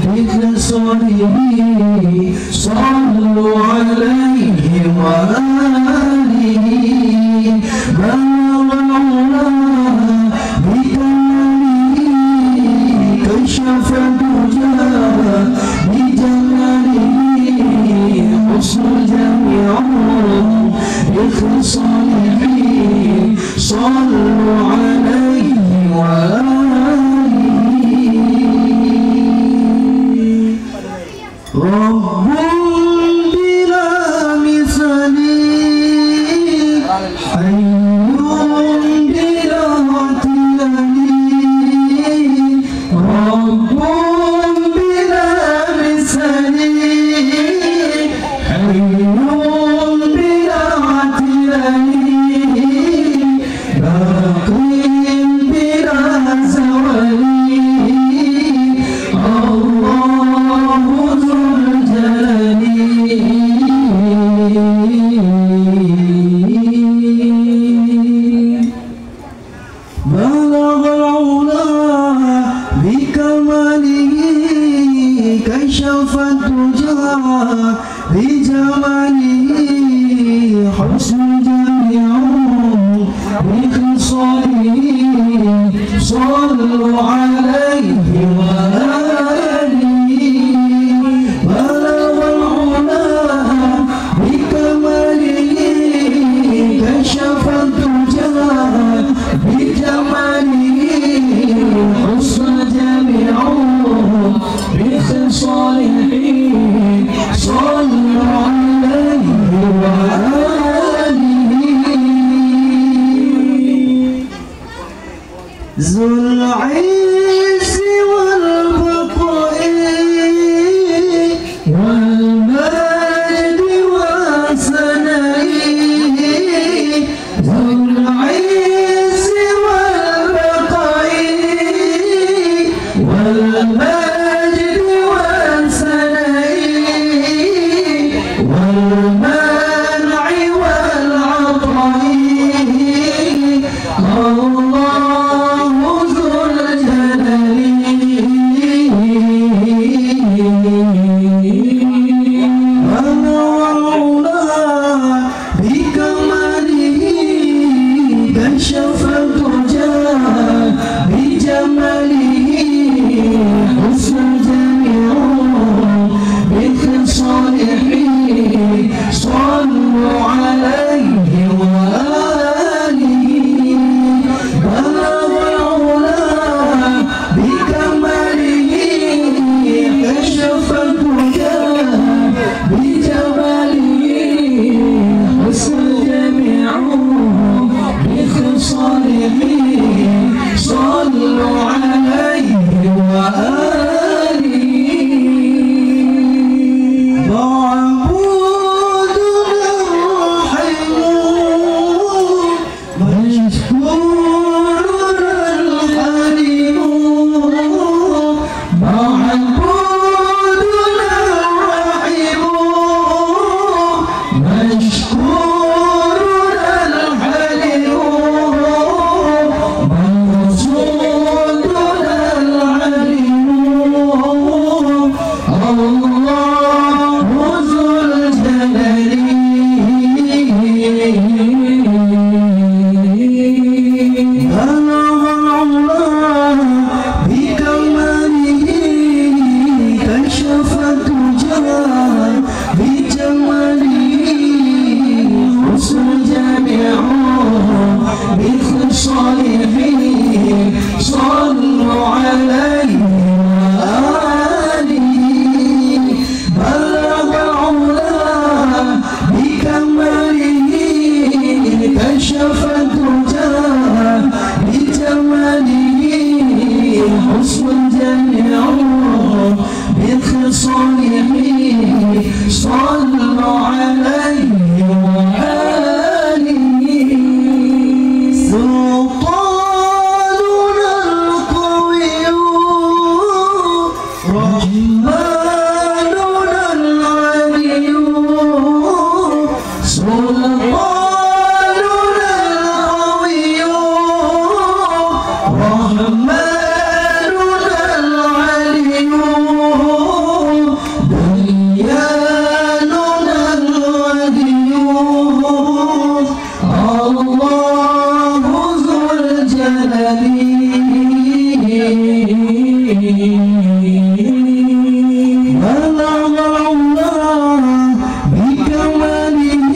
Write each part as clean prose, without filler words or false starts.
بخصاله صلوا عليه وآله بلغ العلا بكماله كشف الدجى بجماله حسن الجميع بخصاله صلوا عليه وآله رب بلا مثل حي بلا اعتلال رب بلا مثل حي بلا اعتلال باقي بلا زوال الله ذو الجلال بلغ العلا بكماله كشف الدجى بجماله حسن جميع بخصاله صلوا عليه وآله بلغ العلا بكماله كشف الدجى بجماله حسن جميع بخصاله صلوا عليه وآله ذو العز والبقاء والمجد والثناء ذو العز والبقاء والمجد والثناء والمنع والعطاء الله ذو الجلال والعلا بكماله كشف الدجى بجماله حسن جميع بخصاله صلوا عليه وآله بلغ العلا بكماله كشف الدجى بجماله حسن جميع بخصاله صلوا عليه وآله معبودنا الرحيم مشكورنا الحليم معبودنا الرحيم مشكورنا الحليم مقصودنا العليم الله ذو الجلال بلغ العلا بكماله كشف الدجى بجماله حسن جميع بخصاله صلوا عليه وآله بلغ العلا بكماله كشف الدجى بجماله حسن جميع بخصاله صلوا عليه وآله سلطاننا القوي رحمننا العلي سلطاننا القوي رحمننا العلي بلغ الله بكماله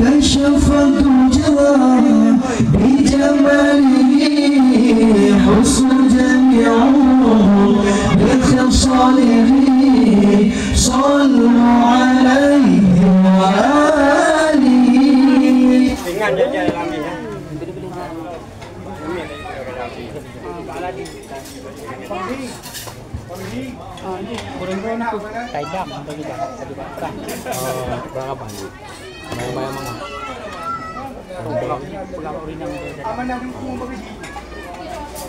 كشف الدجى بجماله حسن جميعه بخصاله صلوا عليه وآله. Ingat dia dalam ni ya. Kaidam bagi dah tadi perang. Perang apa ni? Bayang-bayang mana? Perang orinang dia.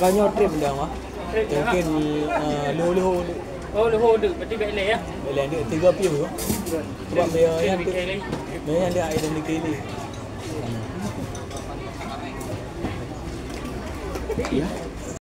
Banyak trip dia mah. Mungkin leho-leho. Oh, leho dek, berarti baik leh ya. Bila dia 3 piu tu. Sebab dia yang dia identiti ni. Ya.